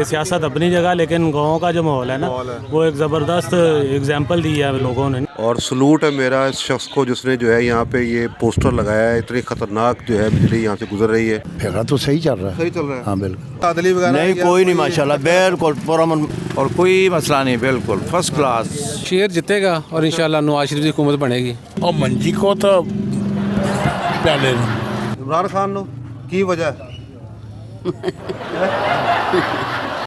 सियासत अपनी जगह, लेकिन गाँव का जो माहौल है ना, वो एक ज़बरदस्त एग्जाम्पल दी है लोगों ने। और सलूट है मेरा इस शख्स को जिसने जो है यहाँ पे ये पोस्टर लगाया है। इतनी खतरनाक जो है बिजली यहाँ से गुजर रही है। फिर तो सही चल रहा है। सही चल रहा है। हाँ बिल्कुल। तादली वगैरह नहीं, कोई नहीं, माशाल्लाह बिल्कुल पुरअमन और कोई मसला नहीं, बिल्कुल फर्स्ट क्लास। शेर जीतेगा और इंशाल्लाह नवाज शरीफ की हुकूमत बनेगी। और मंजी को तो पहले इमरान खान नो की वजह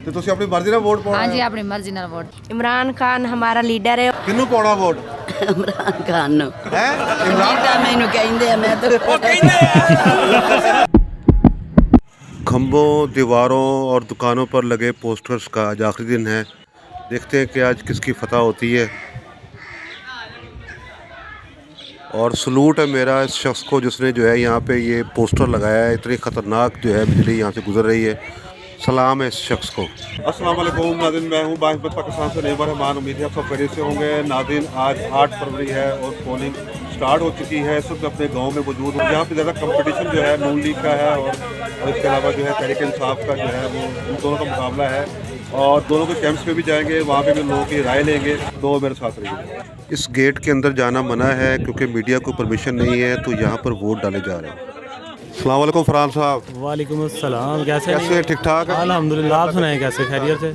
ਤੇ ਤੁਸੀਂ ਆਪਣੀ ਮਰਜ਼ੀ ਨਾਲ ਵੋਟ ਪਾਉਣਾ? ਹਾਂਜੀ, ਆਪਣੀ ਮਰਜ਼ੀ ਨਾਲ ਵੋਟ। इमरान खान हमारा लीडर है। ਕਿਹਨੂੰ ਪਾਉਣਾ ਵੋਟ? इमरान खान नु ਹੈ ਇਮਰਾਨ खान मैनू कहंदे आ, मैं तो खंभों, दीवारों और दुकानों पर लगे पोस्टर्स का आज आखिरी दिन है। देखते हैं कि आज किसकी फतह होती है। और सलूट है मेरा इस शख्स को जिसने जो है यहाँ पे ये पोस्टर लगाया है। इतनी ख़तरनाक जो है बिजली यहाँ से गुजर रही है। सलाम है इस शख्स को। अस्सलाम वालेकुम नाज़रीन, मैं हूँ बाहिस्मत पाकिस्तान से नेबर रहमान। उम्मीद है आप सब खैरियत से होंगे। नाज़रीन, आज 8 फरवरी है और पोलिंग स्टार्ट हो चुकी है। इस वक्त अपने गांव में मौजूद हूँ। यहाँ पे ज़्यादा कंपटीशन जो है नून लीग का है और इसके अलावा जो है तहरीक इंसाफ का जो है वो उन दोनों का मुकाबला है। और दोनों के कैंप्स पे भी जाएंगे, वहाँ पे भी लोगों की राय लेंगे। तो मेरे साथ रहिए। इस गेट के अंदर जाना मना है क्योंकि मीडिया को परमिशन नहीं है, तो यहाँ पर वोट डाले जा रहे हैं। अस्सलाम वालेकुम फरहान साहब। वालेकुम अस्सलाम। कैसे ठीक ठाक है? अल्हम्दुलिल्लाह। आप सुनाएं कैसे, खैरियत से?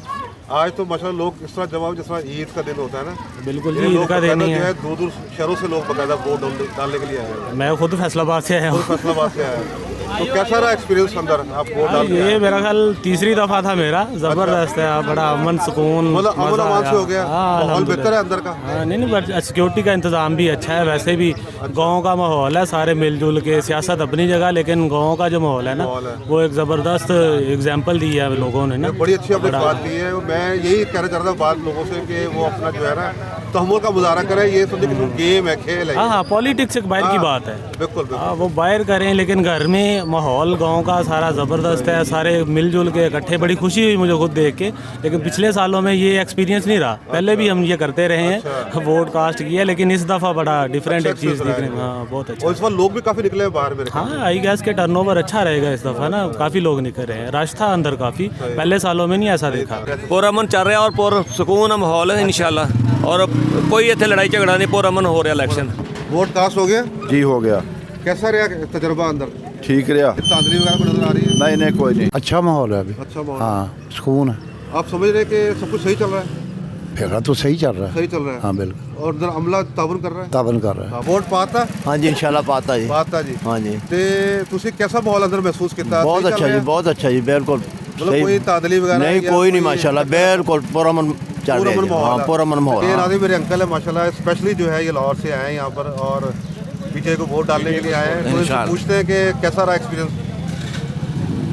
आज तो माशाल्लाह लोग इस तरह जमा जिस तरह ईद का दिन होता है ना, बिल्कुल जी, ईद का दिन ही है। दूर दूर शहरों से लोग बकायदा वोट डालने के लिए आए हैं। मैं खुद फैसलाबाद से आया हूँ। फैसलाबाद से आया है। तो कैसा रहा एक्सपीरियंस अंदर आप वोट डाल? ये मेरा ख्याल तीसरी दफ़ा था मेरा। ज़बरदस्त है, बड़ा अमन सुकून, मतलब अमन अमान से हो गया। माहौल बेहतर है अंदर का? नहीं, बट सिक्योरिटी का इंतज़ाम भी अच्छा है। वैसे भी गांव का माहौल है, सारे मिलजुल के। सियासत अपनी जगह, लेकिन गांव का जो माहौल है ना, वो एक ज़बरदस्त एग्जाम्पल दी है लोगों ने ना। बड़ी अच्छी आपने बात की है। मैं यही कहना चाह रहा था बात लोगों से कि वो अपना जो है ना तहम्मुल का मुजाहरा करें। ये समझे कि गेम है, खेल है। हाँ, पॉलिटिक्स एक बाहर की बात है। बिल्कुल वो बाहर करें, लेकिन घर में माहौल गांव का सारा ज़बरदस्त है। सारे मिलजुल के इकट्ठे, बड़ी खुशी हुई मुझे खुद देख के। लेकिन पिछले सालों में ये एक्सपीरियंस नहीं रहा। पहले भी हम ये करते रहे हैं, वोट कास्ट किया, लेकिन इस दफ़ा बड़ा डिफरेंट एक चीज़ दिख रही है। हाँ, बहुत अच्छा। और इस बार लोग भी काफ़ी निकले हैं बाहर में। हाँ, आई गैस के टर्नओवर अच्छा रहेगा इस दफ़ा ना। काफ़ी लोग निकल रहे हैं, रश था अंदर काफ़ी। पहले सालों में नहीं ऐसा देखा। पुरअमन चल रहा है और पुर सुकून माहौल है इंशाल्लाह। और कोई इतने लड़ाई झगड़ा नहीं, पुरअमन हो रहा इलेक्शन। वोट कास्ट हो गया जी, हो गया। कैसा रहा तजुर्बा अंदर? ठीक रहा। तांदली वगैरह को नजर आ रही है? नहीं नहीं, कोई नहीं, अच्छा माहौल है अभी। अच्छा माहौल। हाँ, सुकून है। आप समझ रहे हैं कि सब कुछ सही चल रहा है? फिर तो सही चल रहा है। सही चल रहा है। हाँ बिल्कुल। और उधर अमला ताबन कर रहा है? ताबन कर रहा है। वोट पाता? हाँ जी, इंशाल्लाह पाता जी। पाता जी। हाँ जी। ते तुसी कैसा माहौल अंदर महसूस किया? बहुत अच्छा जी, बहुत अच्छा जी, बिल्कुल। मतलब कोई तादली वगैरह नहीं, कोई नहीं, माशाल्लाह बिल्कुल पुरअमन चल रहा है। हाँ, पुरअमन माहौल। ये नाज़रीन मेरे अंकल है माशाल्लाह, स्पेशली जो है ये लाहौर से आए हैं यहाँ पर और पीछे को वोट डालने के लिए आए हैं। तो इनसे पूछते हैं कि कैसा रहा एक्सपीरियंस?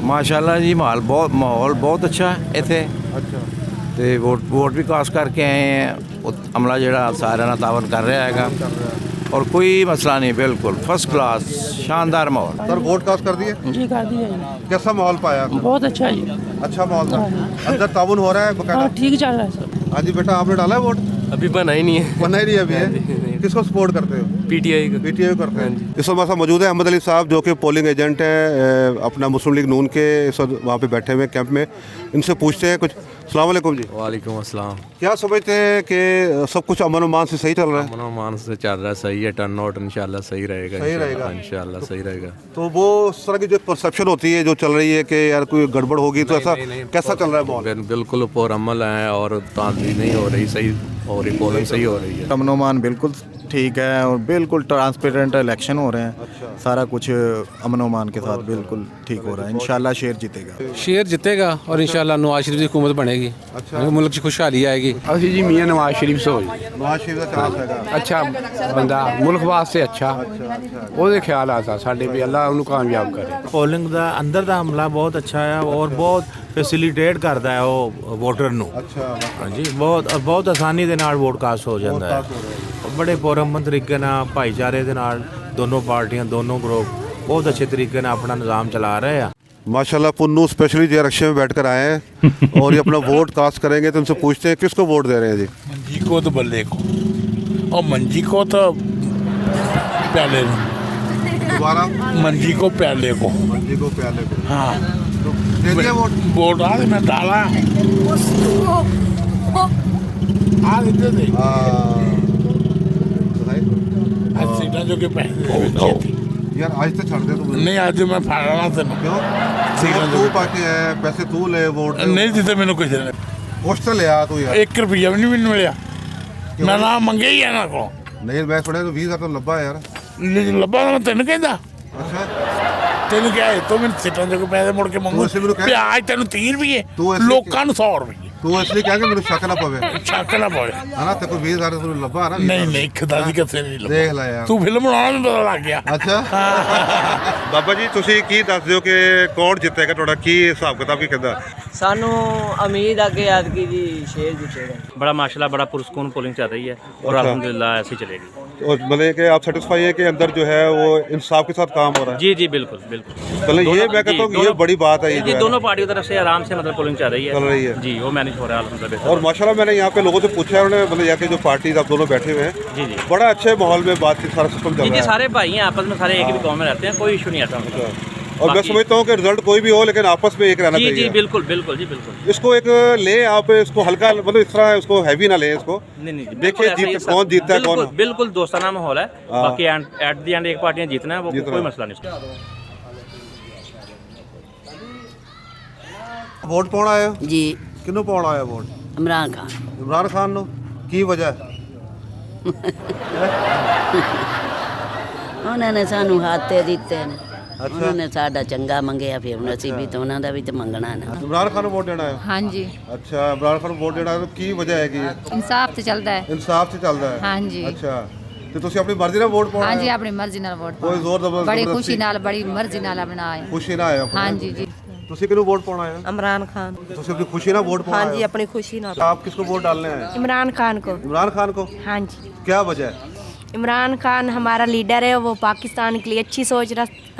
माशाल्लाह जी, माहौल बहुत अच्छा है इतने। अच्छा। तो वोट भी कास्ट करके आए हैं। अमला जड़ा सारा ना तावन कर रहा है और कोई मसला नहीं, बिल्कुल फर्स्ट क्लास, शानदार माहौल। सर वोट कास्ट कर दिए? जी कर दिया जी। कैसा माहौल पाया? बहुत अच्छा जी। अच्छा माहौल था अंदर, ताउन हो रहा है बकायदा? ठीक चल रहा है सब। हाँ जी बेटा, आपने डाला है वोट? अभी बना ही नहीं है। बनना ही नहीं अभी है। किसको सपोर्ट करते हो? पीटीआई को। पीटीआई करते हैं। इस वक्त हमारे मौजूद है अहमद अली साहब, जो कि पोलिंग एजेंट है अपना मुस्लिम लीग नून के। इस वक्त वहाँ पे बैठे हुए हैं कैंप में। इनसे पूछते हैं कुछ। अस्सलाम वालेकुम जी। वालेकुम अस्सलाम। क्या समझते हैं कि सब कुछ अमन अमान से सही चल रहा है? अमन अमान से चल रहा है, सही है। टर्न आउट इंशाल्लाह सही रहेगा। सही रहेगा इंशाल्लाह सही रहेगा। तो वो उस तरह की जो परसेप्शन होती है जो चल रही है कि यार कोई गड़बड़ होगी, तो ऐसा कैसा चल रहा है माहौल? बिल्कुल पुरअमन है और तांदली नहीं हो रही, सही हो रही, पोलिंग सही हो रही है। अमन अमान बिल्कुल ठीक है और बिल्कुल ट्रांसपेरेंट इलेक्शन हो रहे हैं। अच्छा। सारा कुछ अमन अमान के साथ बिल्कुल ठीक हो रहा है। इंशाल्लाह शेर जीतेगा। शेर जीतेगा और इंशाल्लाह नवाज शरीफ की हुकूमत बनेगी। अच्छा। मुल्क की खुशहाली आएगी। ਅਸੀਂ ਜੀ ਮੀਆਂ ਨਵਾਜ਼ ਸ਼ਰੀਫ ਸੋਈ नवाज शरीफ का चांस हैगा? ਅੱਛਾ ਬੰਦਾ ਮੁਲਕ ਵਾਸਤੇ ਅੱਛਾ ਉਹਦੇ ਖਿਆਲ ਆਤਾ ਸਾਡੇ ਵੀ ਅੱਲਾ ਉਹਨੂੰ ਕਾਮਯਾਬ ਕਰੇ। ਪੋਲਿੰਗ ਦਾ ਅੰਦਰ ਦਾ ਹਮਲਾ ਬਹੁਤ ਅੱਛਾ ਹੈ ਔਰ ਬਹੁਤ ਫੈਸਿਲਿਟੇਟ ਕਰਦਾ ਹੈ ਉਹ ਵੋਟਰ ਨੂੰ। अच्छा। ਹਾਂਜੀ, ਬਹੁਤ ਆਸਾਨੀ ਦੇ ਨਾਲ ਵੋਟ ਕਾਸਟ ਹੋ ਜਾਂਦਾ ਹੈ। ਬੜੇ ਪੁਰਅਮਨ ਤਰੀਕੇ ਨਾਲ, ਭਾਈਚਾਰੇ ਦੇ ਨਾਲ ਦੋਨੋਂ ਪਾਰਟੀਆਂ, ਦੋਨੋਂ ਗਰੁੱਪ ਬਹੁਤ अच्छे तरीके ਨਾਲ ਆਪਣਾ ਨਿਜ਼ਾਮ ਚਲਾ ਰਹੇ ਆ। माशाल्लाह पुन्नू स्पेशली जो रक्षा में बैठकर आए हैं और ये अपना वोट कास्ट करेंगे। तो उनसे पूछते हैं किसको वोट दे रहे हैं जी? ਮੰਜੀ ਕੋ तो बल्ले को और मंजी को तो पहले दोबारा मंजी को पहले को। मंजी को प्याले को। हाँ दे दिया वोट? वोट आ मैं डाला आ देते थे सीटा जो के पैसे यार आज तो छड़ दे तू नहीं आज मैं फाड़ना तेन क्यों तू पाके है पैसे तू ले वोट नहीं दिते मैंने कुछ ने कुछ तो लिया तू यार 1 रुपया भी नहीं मैंने मिलिया मैं ना मंगे ही है ना को नहीं मैं सुने तो 20,000 तो लब्बा यार नहीं लब्बा मैं तेन कहता अच्छा तेन क्या है तो मैंने सीटा जो के पैसे मुड़ के मंगो तू इसे मेनू कह- आज तेन 30 रुपये तू ऐसे- लोकां ਨੂੰ 100 रुपये तू इसलिए क्या कि मेरे शक ना पवे शक ना पवे है ना तेरे को 20,000 तो लब्बा है ना नहीं नहीं खुदा ਦੀ ਕਿਸੇ ਨਹੀਂ ਲੱਭਾ देख ला यार ਤੂੰ ਫਿਲਮ ਬਣਾਉਣਾ ਮੈਨੂੰ ਪਤਾ ਲੱਗ ਗਿਆ ਅੱਛਾ ਬਾਬਾ ਜੀ ਤੁਸੀਂ ਕੀ ਦੱਸ ਦਿਓ ਕਿ ਕੌਣ ਜਿੱਤੇਗਾ ਤੁਹਾਡਾ ਕੀ ਹਿਸਾਬ ਕਿਤਾਬ ਕੀ ਕਹਿੰਦਾ ਸਾਨੂੰ ਉਮੀਦ ਆ ਕਿ ਐਤਕੀ ਜੀ ਸ਼ੇਰ ਜਿੱਤੇਗਾ बड़ा माशाल्लाह बड़ा पुरस्कून पोलिंग चल रही है और अल्हम्दुलिल्लाह ऐसी चलेगी और मतलब कि आप सेटिस्फाई है कि अंदर जो है वो इंसाफ के साथ काम हो रहा है जी जी बिल्कुल बिल्कुल मतलब ये मैं कहता हूँ कि ये बड़ी बात है ये जी जो है दोनों पार्टियों की तरफ से आराम से मतलब पोलिंग चल रही चल रही है। जी वो मैनेज हो रहा है अल्हम्दुलिल्लाह और माशाल्लाह मैंने यहाँ पे लोगों से पूछा है उन्होंने मतलब यहाँ के जो पार्टीज आप दोनों बैठे हुए हैं जी जी बड़ा अच्छे माहौल में बातचीत सारा सिस्टम चल जी जी रहा है सारे भाई हैं आपस में सारे एक ही गाँव में रहते हैं कोई इशू नहीं आता उनका। और मैं बाकी- समझता हूँ कि रिजल्ट कोई भी हो लेकिन आपस में एक रहना जी जी चाहिए बिल्कुल बिल्कुल जी बिल्कुल इसको एक ले आप इसको हल्का मतलब इस तरह इसको हैवी ना लें इसको नहीं नहीं जी, देखिए बिल्कुल ऐसा ही जीत है, कौन जीतता है बिल्कुल कौन बिल्कुल दोस्ताना माहौल है हाँ। बाकी एट द एंड एक पार्टी ने जीतना है वो जीतना कोई है। मसला नहीं उसका। वोट पाउण आए हो ਜੀ किन्नू पाउण आए हो वोट ਇਮਰਾਨ ਖਾਨ इमरान खान नो की वजह ਉਹਨਾਂ ਨੇ ਸਾਨੂੰ ਹੱਥ ਤੇ ਦਿੱਤੇ ਨੇ ਉਹਨਾਂ ਨੇ ਸਾਡਾ ਚੰਗਾ ਮੰਗਿਆ ਫਿਰ ਹੁਣ ਅਸੀਂ ਵੀ ਤਾਂ ਉਹਨਾਂ ਦਾ ਵੀ ਤੇ ਮੰਗਣਾ ਨਾ इमरान खान वोट देना है ਹਾਂਜੀ अच्छा इमरान खान वोट देना है तो की वजह है कि ਇਨਸਾਫ ਤੇ ਚੱਲਦਾ ਹੈ इंसाफ से चलता है ਹਾਂਜੀ अच्छा तो तुसी अपनी मर्जी ਨਾਲ वोट पाउण ਹਾਂਜੀ आए हो? ਆਪਣੀ ਮਰਜ਼ੀ ਨਾਲ ਵੋਟ ਕੋਈ ਜ਼ੋਰ ਜ਼ਬਰਦਸਤੀ ਬੜੀ ਖੁਸ਼ੀ ਨਾਲ ਬੜੀ ਮਰਜ਼ੀ ਨਾਲ ਆਪਣਾ ਆਏ खुशी ना आए हो ਹਾਂਜੀ ਜੀ तुसी किन्नू वोट पाउण आए हो ਇਮਰਾਨ ਖਾਨ तुसी अपनी खुशी ना वोट पाउण आए हो? ਆਪਣੀ ਖੁਸ਼ੀ ਨਾਲ आप किसको वोट डालने आए हैं? इमरान खान को इमरान खान को हाँ जी क्या वजह है इमरान खान हमारा लीडर है वो पाकिस्तान के लिए अच्छी सोच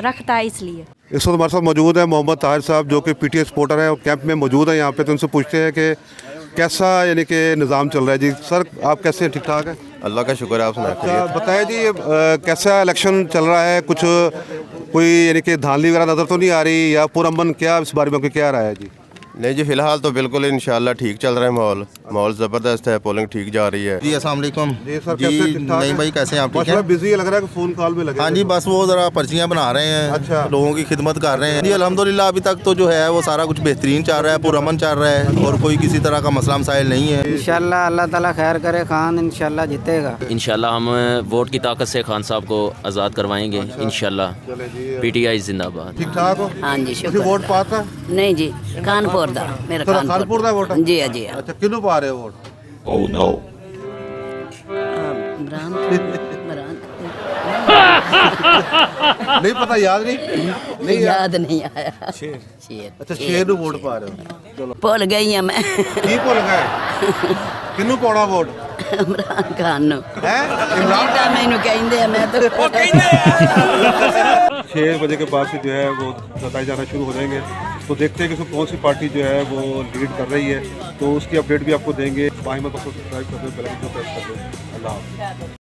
रखता है इसलिए इस वक्त हमारे साथ मौजूद है मोहम्मद ताहिर साहब जो कि पीटीए सपोर्टर हैं और कैंप में मौजूद है यहाँ पे तो उनसे पूछते हैं कि कैसा यानी कि निज़ाम चल रहा है जी सर आप कैसे हैं ठीक ठाक हैं अल्लाह का शुक्र है आप सुनाए अच्छा बताएं जी कैसा इलेक्शन चल रहा है कुछ कोई यानी कि धांधली वगैरह नज़र तो नहीं आ रही या पुरअमन क्या इस बारे में आपको क्या राय है जी नहीं जी फिलहाल तो बिल्कुल इंशाल्लाह ठीक चल रहा है माहौल ज़बरदस्त है पोलिंग ठीक जा रही है जी अस्सलाम वालेकुम जी सर कैसे ठीक ठाक नहीं भाई कैसे हैं आप ठीक माशाल्लाह हैं बिजी लग रहा है कि फ़ोन कॉल में लगे हाँ जी बस वो ज़रा पर्चियाँ बना रहे हैं अच्छा। लोगों की खिदमत कर रहे हैं जी अल्हम्दुलिल्लाह अभी तक तो जो है वो सारा कुछ बेहतरीन चल रहा है पुरअमन चल रहा है और कोई किसी तरह का मसला मसाइल नहीं है इंशाल्लाह अल्लाह ताला खैर करे खान इंशाल्लाह जीतेगा इंशाल्लाह हम वोट की ताकत से खान साहब को आज़ाद करवाएंगे इंशाल्लाह चले जी पीटीआई जिंदाबाद ठीक ठाक हो हाँ जी तुसी शुक्र वोट पाता नहीं जी कानपुर दा मेरा तेरा कानपुर दा वोट है? जी जी अच्छा किन्नू पा रहे हो वोट इमरान नहीं पता याद नहीं नहीं याद नहीं आया शेर अच्छा शेर नू वोट पा रहे हो चलो भुल गई हूं मैं की भुल गए किन्नू पाना वोट इमरान खान नु है इमरान बेटा मैनू कहंदे आ मैं तो 6 बजे के बाद से जो है वो बताए जाना शुरू हो जाएंगे तो देखते हैं कि उसमें कौन सी पार्टी जो है वो लीड कर रही है तो उसकी अपडेट भी आपको देंगे बाहिमत को सब्सक्राइब कर दो बेल आइकन को प्रेस कर दो अल्लाह हाफ़िज़।